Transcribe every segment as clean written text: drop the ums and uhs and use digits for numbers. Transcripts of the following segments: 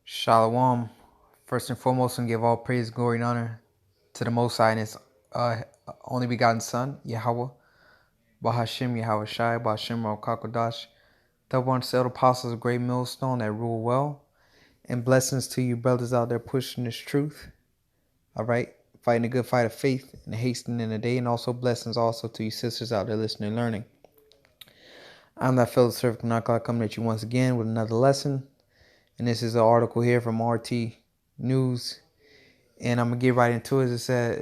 Shalom. First and foremost, and give all praise, glory, and honor to the Most High and His uh, only begotten Son, Yahweh, Bahashim Yahweh Shai, Bahashim Kakodash, the one set apostles of great millstone that rule well. And blessings to you brothers out there pushing this truth. All right. Fighting a good fight of faith and hastening the day. And also blessings also to you sisters out there listening and learning. I'm that fellow servant Kanaka coming at you once again with another lesson. And this is an article here from RT News. And I'm going to get right into it. It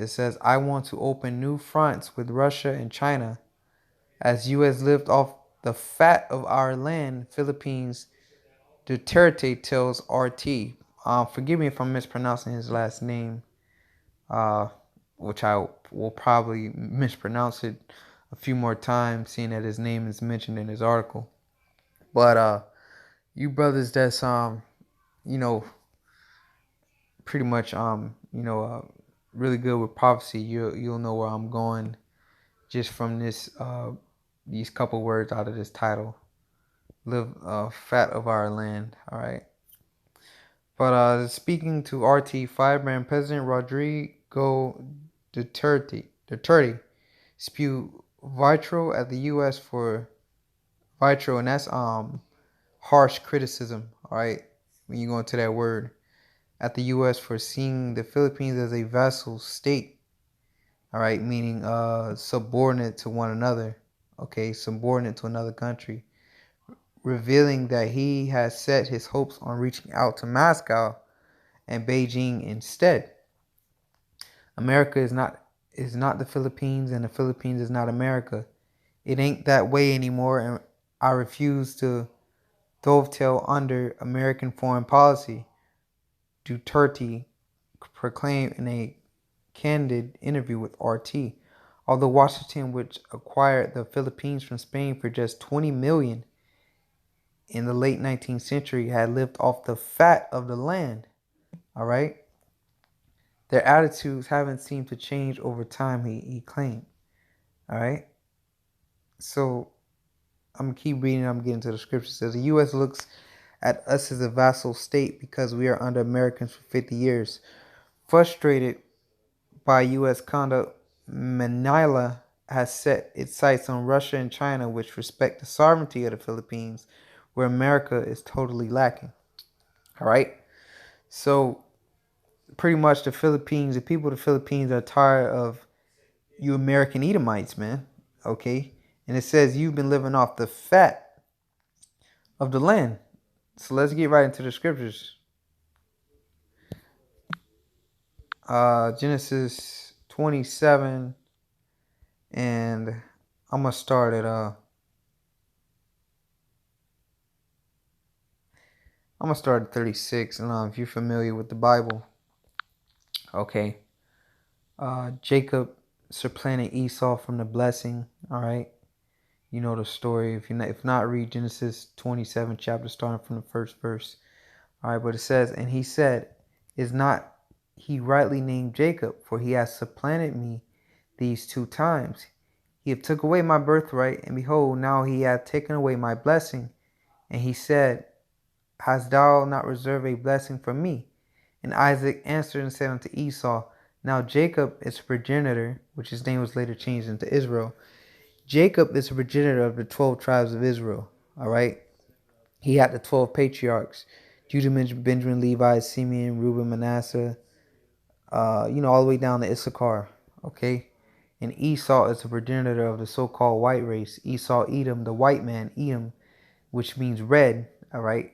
says, I want to open new fronts with Russia and China as U.S. lift off the fat of our land, Philippines. Duterte tells RT. Forgive me if I'm mispronouncing his last name, which I will probably mispronounce it a few more times, seeing that his name is mentioned in his article. But you brothers that's you know pretty much really good with prophecy, you'll know where I'm going just from this these couple words out of this title. Live fat of our land. All right. But speaking to RT, Firebrand President Rodrigo Duterte spewed vitriol at the U.S. for vitriol, and that's harsh criticism. All right, when you go into that word, at the U.S. for seeing the Philippines as a vassal state. All right, meaning subordinate to one another. Okay, subordinate to another country, revealing that he has set his hopes on reaching out to Moscow and Beijing instead. America is not the Philippines, and the Philippines is not America. It ain't that way anymore, and I refuse to dovetail under American foreign policy, Duterte proclaimed in a candid interview with RT. Although Washington, which acquired the Philippines from Spain for just $20 million in the late 19th century, had lived off the fat of the land. All right. Their attitudes haven't seemed to change over time, he claimed. All right. So I'm going to keep reading. I'm getting to the scripture. It says, the U.S. looks at us as a vassal state because we are under Americans for 50 years. Frustrated by U.S. conduct, Manila has set its sights on Russia and China, which respect the sovereignty of the Philippines, where America is totally lacking. All right. So pretty much the people of the Philippines are tired of you American Edomites, man. Okay. And it says you've been living off the fat of the land. So let's get right into the scriptures. Genesis 27, and I'm gonna start at 36. And if you're familiar with the Bible, okay. Jacob supplanted Esau from the blessing. All right, you know the story. If not, read Genesis 27 chapter starting from the first verse. All right, but it says, and he said, "Is not he rightly named Jacob? For he has supplanted me these 2 times. He hath took away my birthright, and behold, now he hath taken away my blessing." And he said, "Hast thou not reserved a blessing for me?" And Isaac answered and said unto Esau, now Jacob is progenitor, which his name was later changed into Israel. Jacob is a progenitor of the 12 tribes of Israel. All right. He had the 12 patriarchs: Judah, Benjamin, Levi, Simeon, Reuben, Manasseh, all the way down to Issachar. Okay. And Esau is a progenitor of the so-called white race. Esau, Edom, the white man, Edom, which means red. All right.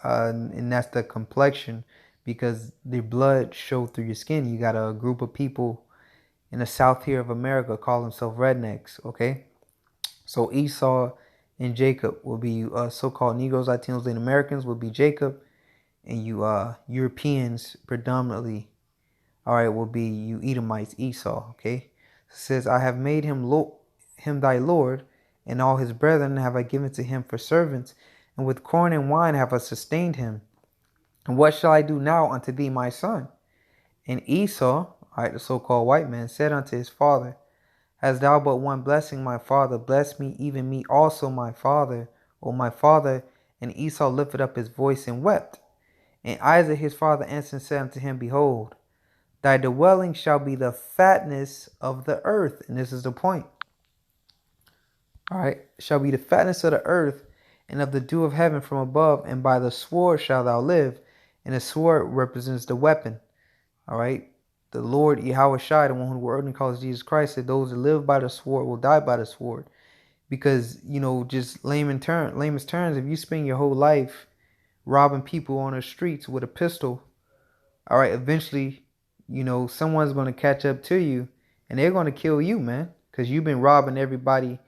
And that's the complexion, because the blood showed through your skin. You got a group of people in the south here of America call themselves rednecks. Okay. So Esau and Jacob will be so-called Negroes, Latinos, and Americans will be Jacob, and you Europeans predominantly, all right, will be you Edomites, Esau. Okay. It says, I have made him thy Lord, and all his brethren have I given to him for servants, and with corn and wine have I sustained him. And what shall I do now unto thee, my son? And Esau, all right, the so-called white man, said unto his father, hast thou but one blessing, my father? Bless me, even me also, my father, O my father. And Esau lifted up his voice and wept. And Isaac his father answered and said unto him, Behold, thy dwelling shall be the fatness of the earth. And this is the point. All right. Shall be the fatness of the earth and of the dew of heaven from above. And by the sword shalt thou live. And the sword represents the weapon. All right. The Lord Yahweh Shai, the one who word calls Jesus Christ, said those that live by the sword will die by the sword. Because, just layman's terms, if you spend your whole life robbing people on the streets with a pistol, all right, eventually, someone's going to catch up to you and they're going to kill you, man, because you've been robbing everybody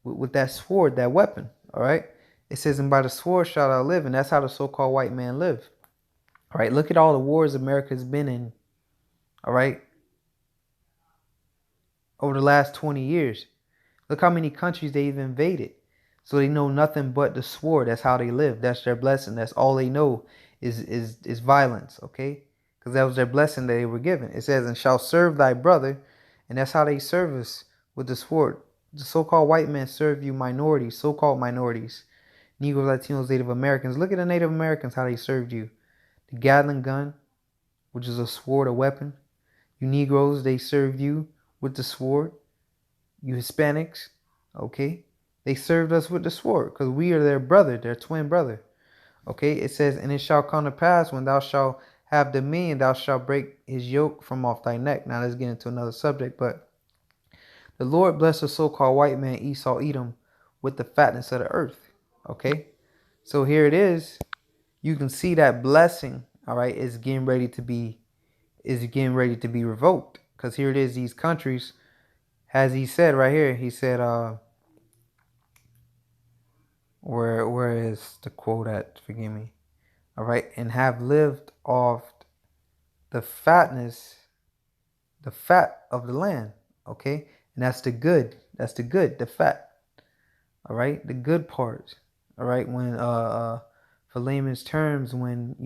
with that sword, that weapon, all right? It says, and by the sword shall thou live, and that's how the so-called white man live. All right, look at all the wars America's been in, all right, over the last 20 years. Look how many countries they've invaded. So they know nothing but the sword. That's how they live. That's their blessing. That's all they know is violence, okay? Because that was their blessing that they were given. It says, and shall serve thy brother. And that's how they serve us with the sword. The so-called white men serve you minorities, so-called minorities. Negroes, Latinos, Native Americans. Look at the Native Americans, how they served you. The Gatling gun, which is a sword, a weapon. You Negroes, they served you with the sword. You Hispanics, okay? They served us with the sword because we are their brother, their twin brother. Okay, it says, and it shall come to pass when thou shalt have dominion, thou shalt break his yoke from off thy neck. Now let's get into another subject, but the Lord blessed the so-called white man Esau Edom with the fatness of the earth. Okay, so here it is. You can see that blessing, all right, is getting ready to be revoked. Because here it is, these countries, as he said right here, he said, where is the quote at? Forgive me. All right, and have lived off the fatness, the fat of the land. Okay, and that's the good. That's the good, the fat. All right, the good part. All right, when for layman's terms, when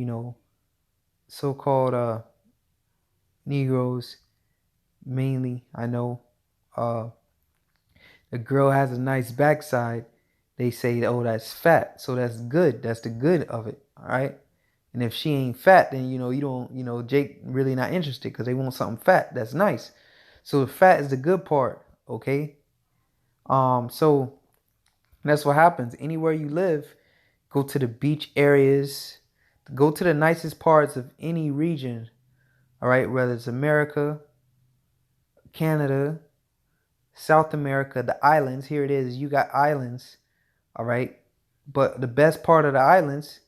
so-called Negroes, mainly, I know, a girl has a nice backside, they say, oh, that's fat. So that's good. That's the good of it. All right. And if she ain't fat, then, you don't, Jake really not interested because they want something fat. That's nice. So the fat is the good part. Okay. So that's what happens. Anywhere you live, go to the beach areas, go to the nicest parts of any region. All right. Whether it's America, Canada, South America, the islands. Here it is. You got islands. All right. But the best part of the islands,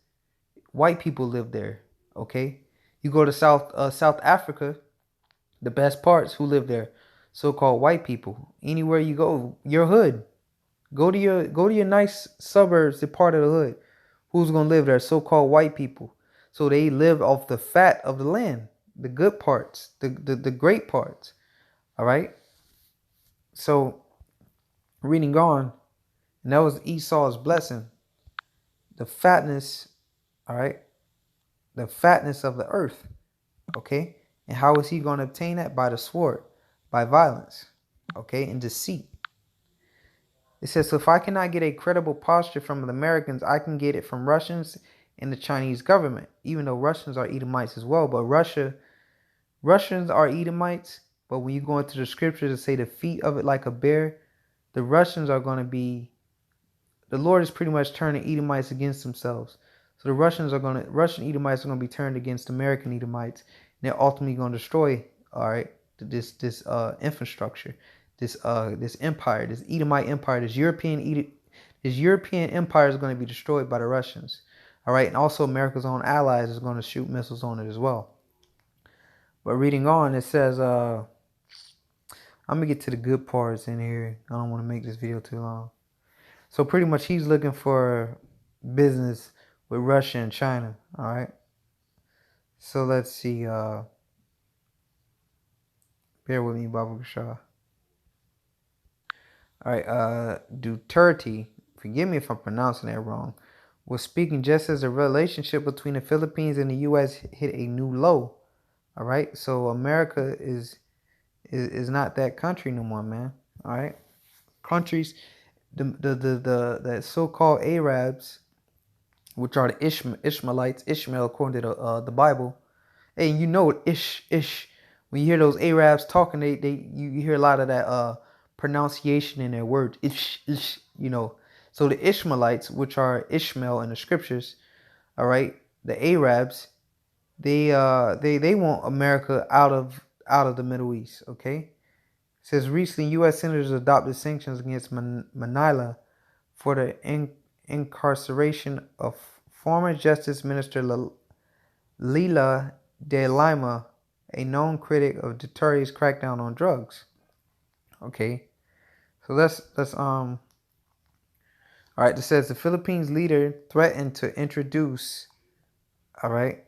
white people live there. Okay. You go to South Africa, the best parts, who live there? So-called white people. Anywhere you go, your hood. Go to your nice suburbs, the part of the hood. Who's gonna live there? So-called white people. So they live off the fat of the land, the good parts, the great parts. All right. So reading on, and that was Esau's blessing. The fatness, all right, the fatness of the earth, okay? And how is he going to obtain that? By the sword, by violence, okay, and deceit. It says, so if I cannot get a credible posture from the Americans, I can get it from Russians and the Chinese government, even though Russians are Edomites as well. But Russians are Edomites, but when you go into the scriptures to say the feet of it like a bear, the Russians are going to be, the Lord is pretty much turning Edomites against themselves. So the Russian Edomites are going to be turned against American Edomites. And they're ultimately going to destroy, all right, this infrastructure, this empire, this Edomite empire, this European empire is going to be destroyed by the Russians. All right, and also America's own allies is going to shoot missiles on it as well. But reading on, it says, I'm going to get to the good parts in here. I don't want to make this video too long. So pretty much he's looking for business with Russia and China. All right. So let's see. Bear with me, Baba Shah. All right. Duterte, forgive me if I'm pronouncing that wrong, was speaking just as the relationship between the Philippines and the U.S. hit a new low. All right. So America is not that country no more, man. All right. Countries, the so-called Arabs, which are the Ishmaelites, Ishmael according to the Bible. Hey, you know ish. When you hear those Arabs talking, you hear a lot of that pronunciation in their words. Ish. So the Ishmaelites, which are Ishmael in the scriptures, all right, the Arabs, they want America out of the Middle East. Okay, it says recently U.S. senators adopted sanctions against Manila for the incarceration of former Justice Minister Leila de Lima, a known critic of Duterte's crackdown on drugs. Okay, so let's all right. It says the Philippines leader threatened to introduce, all right,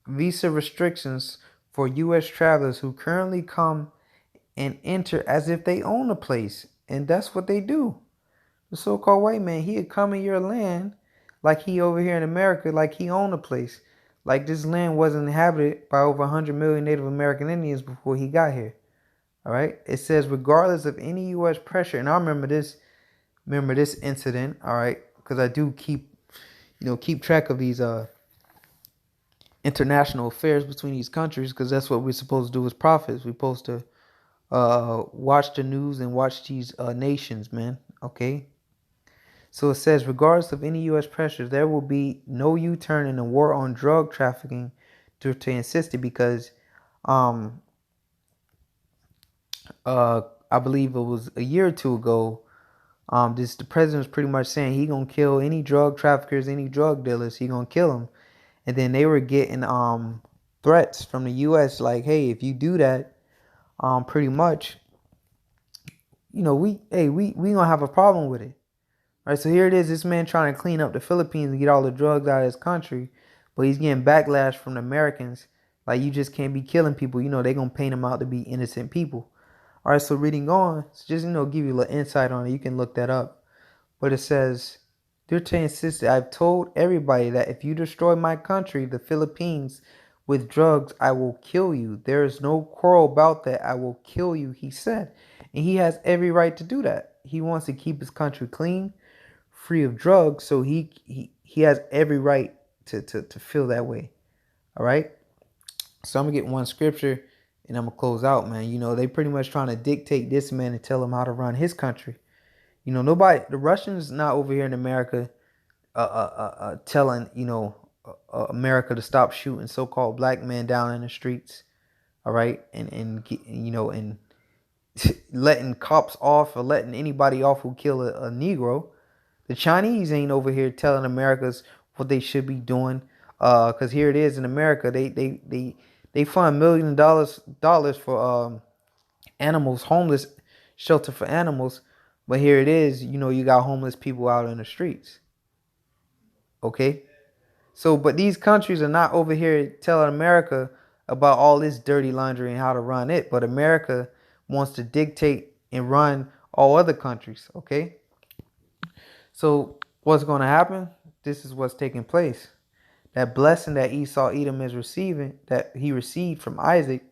visa restrictions for U.S. travelers who currently come and enter as if they own a place, and that's what they do. The so-called white man, he'd come in your land like he over here in America, like he owned a place. Like this land wasn't inhabited by over 100 million Native American Indians before he got here. All right. It says regardless of any U.S. pressure, and I remember this incident. All right, because I do keep track of these international affairs between these countries, because that's what we're supposed to do as prophets. We're supposed to watch the news and watch these nations, man. Okay. So it says, regardless of any U.S. pressures, there will be no U-turn in the war on drug trafficking, to insist it, because I believe it was a year or two ago, the president was pretty much saying he gonna kill any drug traffickers, any drug dealers, he gonna kill them. And then they were getting threats from the U.S. like, hey, if you do that, pretty much, we gonna have a problem with it. Right, so here it is, this man trying to clean up the Philippines and get all the drugs out of his country, but he's getting backlash from the Americans. Like, you just can't be killing people. They're going to paint them out to be innocent people. All right, so reading on, so just, give you a little insight on it. You can look that up. But it says, Duterte insisted, I've told everybody that if you destroy my country, the Philippines, with drugs, I will kill you. There is no quarrel about that. I will kill you, he said. And he has every right to do that. He wants to keep his country clean, free of drugs, so he has every right to feel that way. All right, so I'm gonna get one scripture and I'm gonna close out, man. They pretty much trying to dictate this man and tell him how to run his country. Nobody, the Russians not over here in America telling America to stop shooting so-called black men down in the streets. All right, and letting cops off or letting anybody off who kill a Negro. The Chinese ain't over here telling Americans what they should be doing. Cause here it is in America, they fund $1 million for animals, homeless shelter for animals, but here it is, you got homeless people out in the streets. Okay, so but these countries are not over here telling America about all this dirty laundry and how to run it, but America wants to dictate and run all other countries. Okay. So what's going to happen? This is what's taking place. That blessing that Esau Edom is receiving, that he received from Isaac,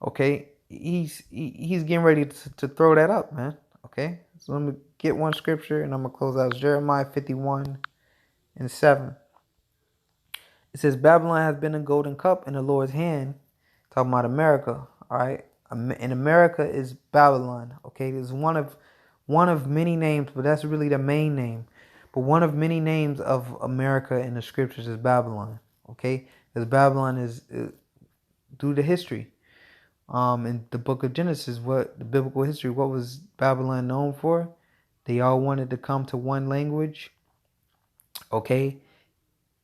okay, he's getting ready to throw that up, man. Okay, so let me get one scripture and I'm going to close out. Jeremiah 51:7. It says, Babylon has been a golden cup in the Lord's hand. Talking about America, all right? And America is Babylon, okay? There's one of many names, but that's really the main name. But one of many names of America in the scriptures is Babylon, okay? Because Babylon is due to history. In the book of Genesis, what the biblical history, what was Babylon known for? They all wanted to come to one language, okay?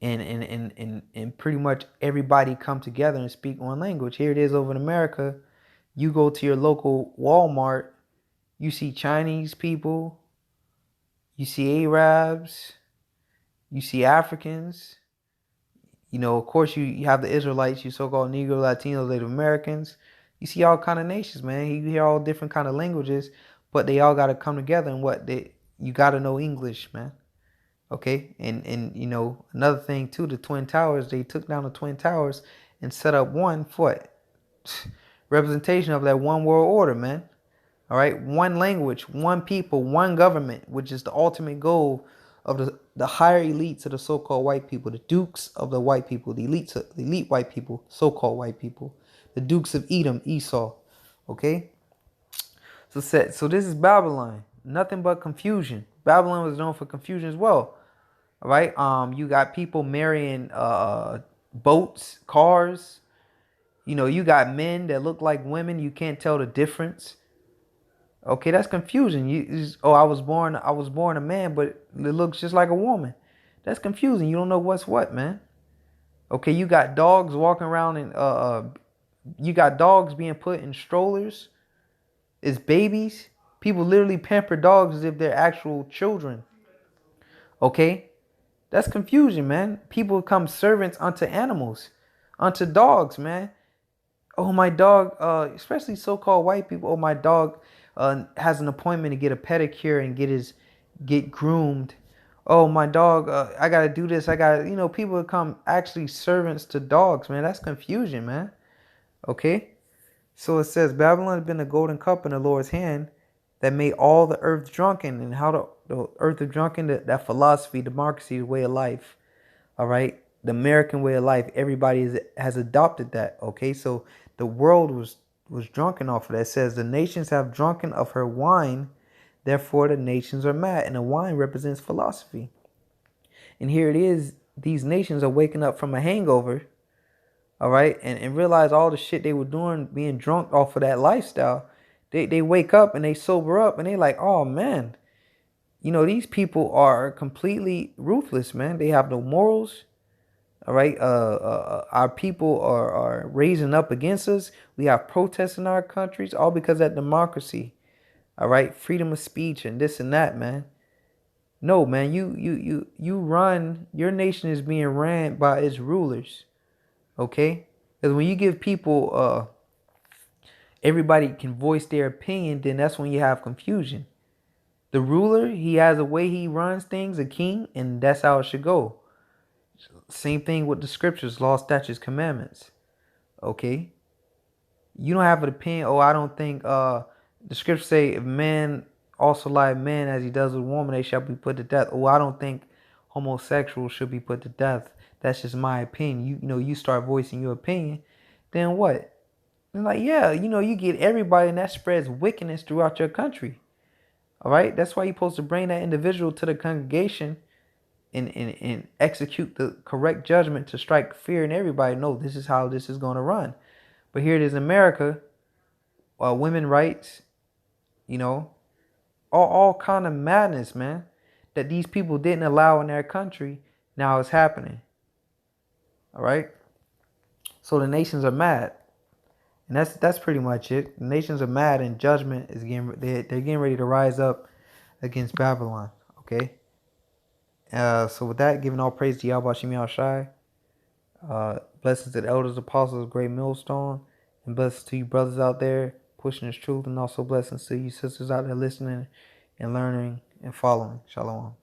And pretty much everybody come together and speak one language. Here it is over in America. You go to your local Walmart, you see Chinese people, you see Arabs, you see Africans. Of course, you have the Israelites, you so-called Negro, Latinos, Native Americans. You see all kind of nations, man. You hear all different kind of languages, but they all got to come together. And you got to know English, man. Okay, and another thing too, the Twin Towers, they took down the Twin Towers and set up one foot representation of that one world order, man. All right, one language, one people, one government, which is the ultimate goal of the higher elites of the so-called white people, the dukes of the white people, the elite white people, so-called white people, the dukes of Edom, Esau. Okay, so this is Babylon, nothing but confusion. Babylon was known for confusion as well. All right, you got people marrying boats, cars. You know, you got men that look like women. You can't tell the difference. Okay, that's confusion. Oh, I was born a man, but it looks just like a woman. That's confusing. You don't know what's what, man. Okay, you got dogs walking around and you got dogs being put in strollers as babies. People literally pamper dogs as if they're actual children. Okay, that's confusion, man. People become servants unto animals, unto dogs, man. Oh, my dog, especially so-called white people. Oh, my dog has an appointment to get a pedicure and get groomed. Oh, my dog, I gotta do this. People become actually servants to dogs, man. That's confusion, man. Okay, so it says Babylon had been a golden cup in the Lord's hand that made all the earth drunken. And how the earth is drunken, that philosophy, democracy, the way of life. All right, the American way of life. Everybody has adopted that. Okay, so the world was drunken off of that. It says the nations have drunken of her wine, therefore the nations are mad. And the wine represents philosophy. And here it is, these nations are waking up from a hangover, all right, and realize all the shit they were doing, being drunk off of that lifestyle. They wake up and they sober up and they like, oh man, these people are completely ruthless, man. They have no morals. All right, our people are raising up against us. We have protests in our countries, all because of that democracy. All right, freedom of speech and this and that, man. No, man, you run. Your nation is being ran by its rulers. Okay, because when you give people, everybody can voice their opinion, then that's when you have confusion. The ruler, he has a way he runs things, a king, and that's how it should go. Same thing with the scriptures, law, statutes, commandments. Okay, you don't have an opinion. Oh, I don't think the scriptures say if man also lie man as he does with woman, they shall be put to death. Oh, I don't think homosexuals should be put to death. That's just my opinion. You start voicing your opinion, then what? And like, yeah, you get everybody, and that spreads wickedness throughout your country. All right, that's why you're supposed to bring that individual to the congregation and execute the correct judgment to strike fear in everybody. No, this is how this is going to run. But here it is in America, women rights, all kind of madness, man, that these people didn't allow in their country. Now it's happening. All right. So the nations are mad. And that's pretty much it. The nations are mad, and judgment is they're getting ready to rise up against Babylon. Okay. So with that, giving all praise to Yahweh Shem Yahushai. Blessings to the elders, apostles, great millstone, and blessings to you brothers out there pushing this truth, and also blessings to you sisters out there listening and learning and following. Shalom.